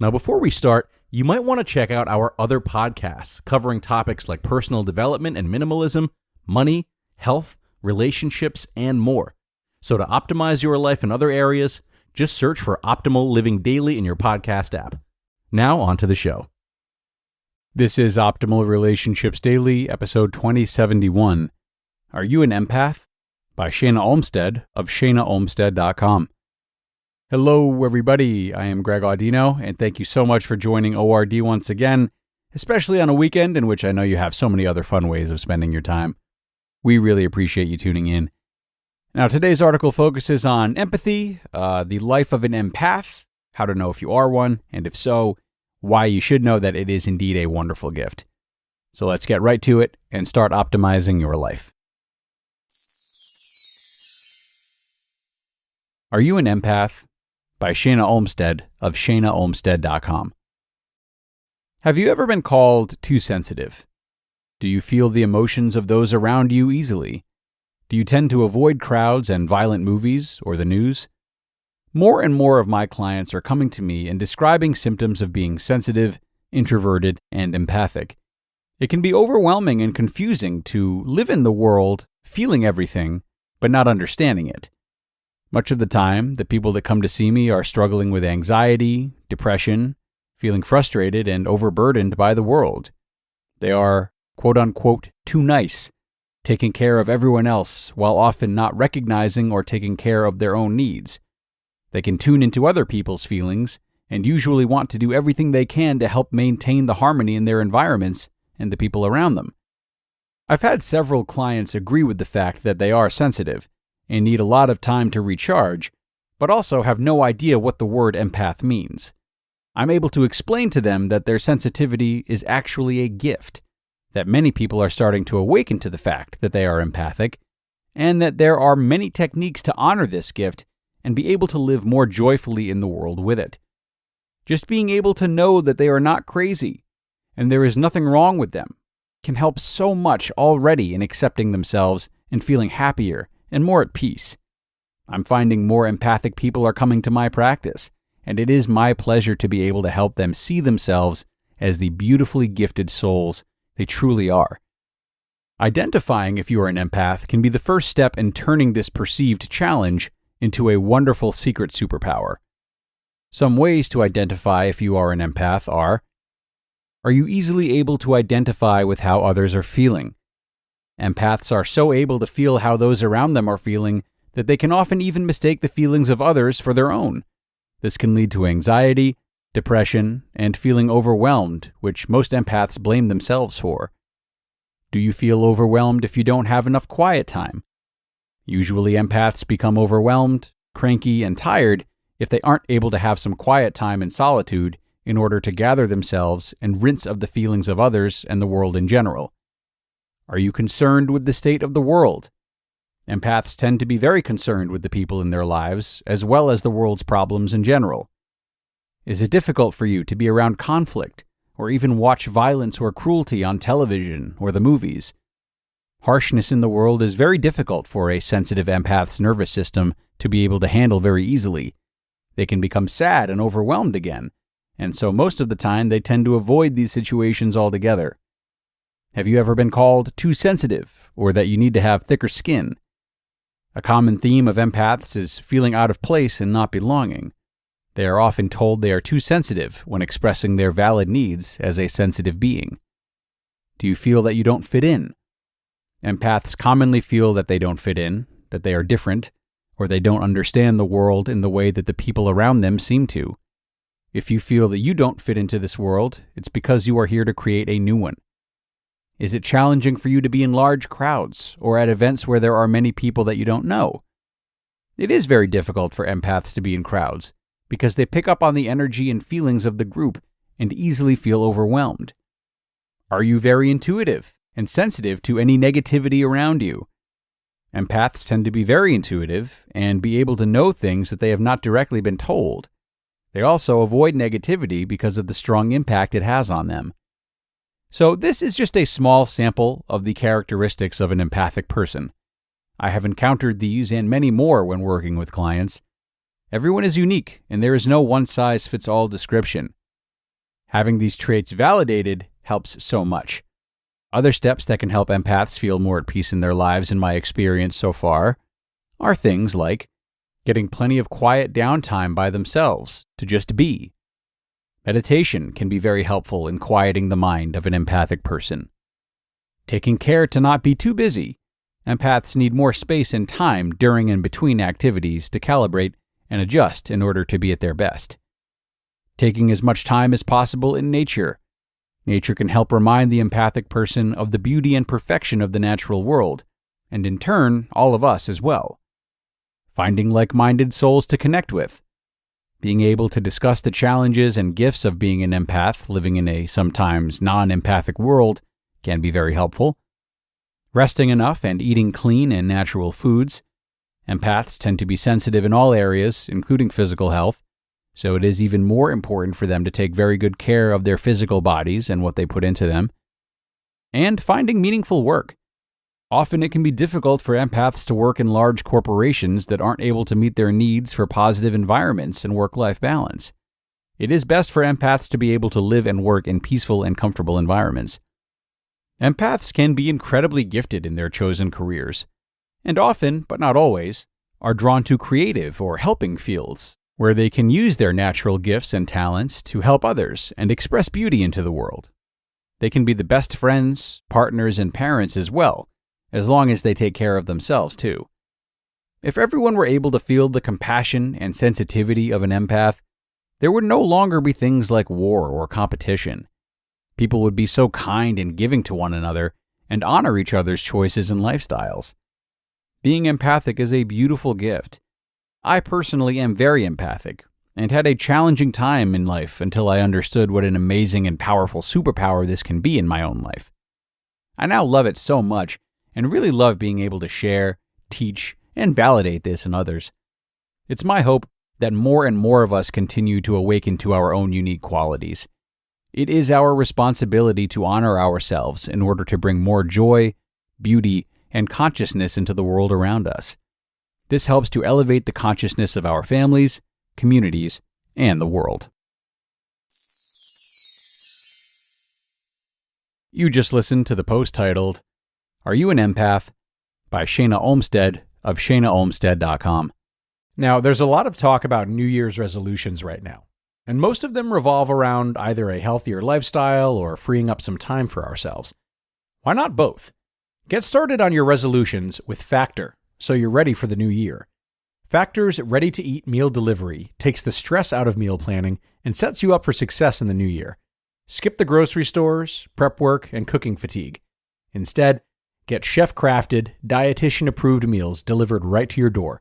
Now, before we start, you might want to check out our other podcasts covering topics like personal development and minimalism, money, health, relationships, and more. So to optimize your life in other areas, just search for Optimal Living Daily in your podcast app. Now, on to the show. This is Optimal Relationships Daily, episode 2071. Are You an Empath? By Shana Olmstead of shanaolmstead.com. Hello, everybody. I am Greg Audino, and thank you so much for joining ORD once again, especially on a weekend in which I know you have so many other fun ways of spending your time. We really appreciate you tuning in. Now, today's article focuses on empathy, the life of an empath, how to know if you are one, and if so, why you should know that it is indeed a wonderful gift. So let's get right to it and start optimizing your life. Are You an Empath? By Shana Olmstead of shanaolmstead.com. Have you ever been called too sensitive? Do you feel the emotions of those around you easily? Do you tend to avoid crowds and violent movies or the news? More and more of my clients are coming to me and describing symptoms of being sensitive, introverted, and empathic. It can be overwhelming and confusing to live in the world, feeling everything, but not understanding it. Much of the time, the people that come to see me are struggling with anxiety, depression, feeling frustrated and overburdened by the world. They are, quote-unquote, too nice, taking care of everyone else while often not recognizing or taking care of their own needs. They can tune into other people's feelings and usually want to do everything they can to help maintain the harmony in their environments and the people around them. I've had several clients agree with the fact that they are sensitive and need a lot of time to recharge, but also have no idea what the word empath means. I'm able to explain to them that their sensitivity is actually a gift, that many people are starting to awaken to the fact that they are empathic, and that there are many techniques to honor this gift and be able to live more joyfully in the world with it. Just being able to know that they are not crazy, and there is nothing wrong with them, can help so much already in accepting themselves and feeling happier and more at peace. I'm finding more empathic people are coming to my practice, and it is my pleasure to be able to help them see themselves as the beautifully gifted souls they truly are. Identifying if you are an empath can be the first step in turning this perceived challenge into a wonderful secret superpower. Some ways to identify if you are an empath are you easily able to identify with how others are feeling? Empaths are so able to feel how those around them are feeling that they can often even mistake the feelings of others for their own. This can lead to anxiety, depression, and feeling overwhelmed, which most empaths blame themselves for. Do you feel overwhelmed if you don't have enough quiet time? Usually empaths become overwhelmed, cranky, and tired if they aren't able to have some quiet time in solitude in order to gather themselves and rinse of the feelings of others and the world in general. Are you concerned with the state of the world? Empaths tend to be very concerned with the people in their lives, as well as the world's problems in general. Is it difficult for you to be around conflict, or even watch violence or cruelty on television or the movies? Harshness in the world is very difficult for a sensitive empath's nervous system to be able to handle very easily. They can become sad and overwhelmed again, and so most of the time they tend to avoid these situations altogether. Have you ever been called too sensitive, or that you need to have thicker skin? A common theme of empaths is feeling out of place and not belonging. They are often told they are too sensitive when expressing their valid needs as a sensitive being. Do you feel that you don't fit in? Empaths commonly feel that they don't fit in, that they are different, or they don't understand the world in the way that the people around them seem to. If you feel that you don't fit into this world, it's because you are here to create a new one. Is it challenging for you to be in large crowds or at events where there are many people that you don't know? It is very difficult for empaths to be in crowds because they pick up on the energy and feelings of the group and easily feel overwhelmed. Are you very intuitive and sensitive to any negativity around you? Empaths tend to be very intuitive and be able to know things that they have not directly been told. They also avoid negativity because of the strong impact it has on them. So this is just a small sample of the characteristics of an empathic person. I have encountered these and many more when working with clients. Everyone is unique, and there is no one-size-fits-all description. Having these traits validated helps so much. Other steps that can help empaths feel more at peace in their lives, in my experience so far, are things like getting plenty of quiet downtime by themselves to just be. Meditation can be very helpful in quieting the mind of an empathic person. Taking care to not be too busy. Empaths need more space and time during and between activities to calibrate and adjust in order to be at their best. Taking as much time as possible in nature. Nature can help remind the empathic person of the beauty and perfection of the natural world, and in turn, all of us as well. Finding like-minded souls to connect with. Being able to discuss the challenges and gifts of being an empath living in a sometimes non-empathic world can be very helpful. Resting enough and eating clean and natural foods. Empaths tend to be sensitive in all areas, including physical health, so it is even more important for them to take very good care of their physical bodies and what they put into them. And finding meaningful work. Often it can be difficult for empaths to work in large corporations that aren't able to meet their needs for positive environments and work-life balance. It is best for empaths to be able to live and work in peaceful and comfortable environments. Empaths can be incredibly gifted in their chosen careers, and often, but not always, are drawn to creative or helping fields, where they can use their natural gifts and talents to help others and express beauty into the world. They can be the best friends, partners, and parents as well, as long as they take care of themselves too. If everyone were able to feel the compassion and sensitivity of an empath, there would no longer be things like war or competition. People would be so kind and giving to one another and honor each other's choices and lifestyles. Being empathic is a beautiful gift. I personally am very empathic and had a challenging time in life until I understood what an amazing and powerful superpower this can be in my own life. I now love it so much and really love being able to share, teach, and validate this in others. It's my hope that more and more of us continue to awaken to our own unique qualities. It is our responsibility to honor ourselves in order to bring more joy, beauty, and consciousness into the world around us. This helps to elevate the consciousness of our families, communities, and the world. You just listened to the post titled, "Are You an Empath?" by Shana Olmstead of shanaolmstead.com. Now, there's a lot of talk about New Year's resolutions right now, and most of them revolve around either a healthier lifestyle or freeing up some time for ourselves. Why not both? Get started on your resolutions with Factor, so you're ready for the new year. Factor's ready-to-eat meal delivery takes the stress out of meal planning and sets you up for success in the new year. Skip the grocery stores, prep work, and cooking fatigue. Instead, get chef-crafted, dietitian-approved meals delivered right to your door.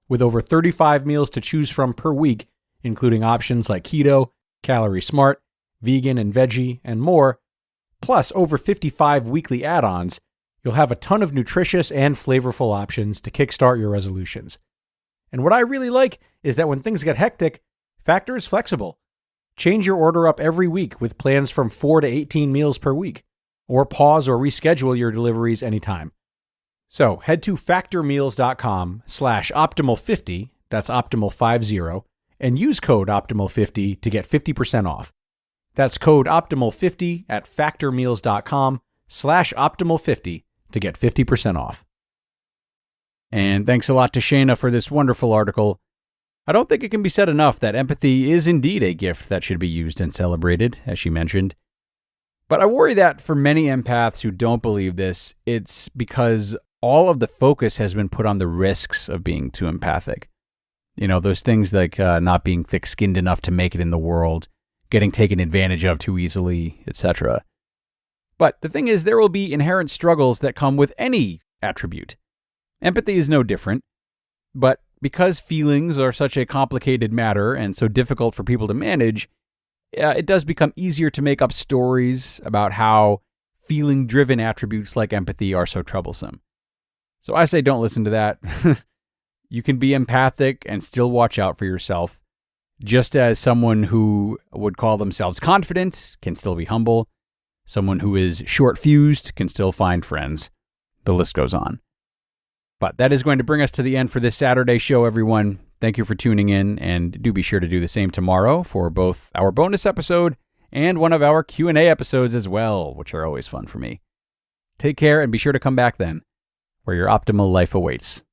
With over 35 meals to choose from per week, including options like keto, calorie smart, vegan and veggie, and more, plus over 55 weekly add-ons, you'll have a ton of nutritious and flavorful options to kickstart your resolutions. And what I really like is that when things get hectic, Factor is flexible. Change your order up every week with plans from 4 to 18 meals per week, or pause or reschedule your deliveries anytime. So head to factormeals.com/optimal50, that's optimal50, and use code optimal50 to get 50% off. That's code optimal50 at factormeals.com/optimal50 to get 50% off. And thanks a lot to Shana for this wonderful article. I don't think it can be said enough that empathy is indeed a gift that should be used and celebrated, as she mentioned. But I worry that for many empaths who don't believe this, it's because all of the focus has been put on the risks of being too empathic. You know, those things like not being thick-skinned enough to make it in the world, getting taken advantage of too easily, etc. But the thing is, there will be inherent struggles that come with any attribute. Empathy is no different, but because feelings are such a complicated matter and so difficult for people to manage, it does become easier to make up stories about how feeling-driven attributes like empathy are so troublesome. So I say don't listen to that. You can be empathic and still watch out for yourself, just as someone who would call themselves confident can still be humble. Someone who is short-fused can still find friends. The list goes on. But that is going to bring us to the end for this Saturday show, everyone. Thank you for tuning in, and do be sure to do the same tomorrow for both our bonus episode and one of our Q&A episodes as well, which are always fun for me. Take care and be sure to come back then, where your optimal life awaits.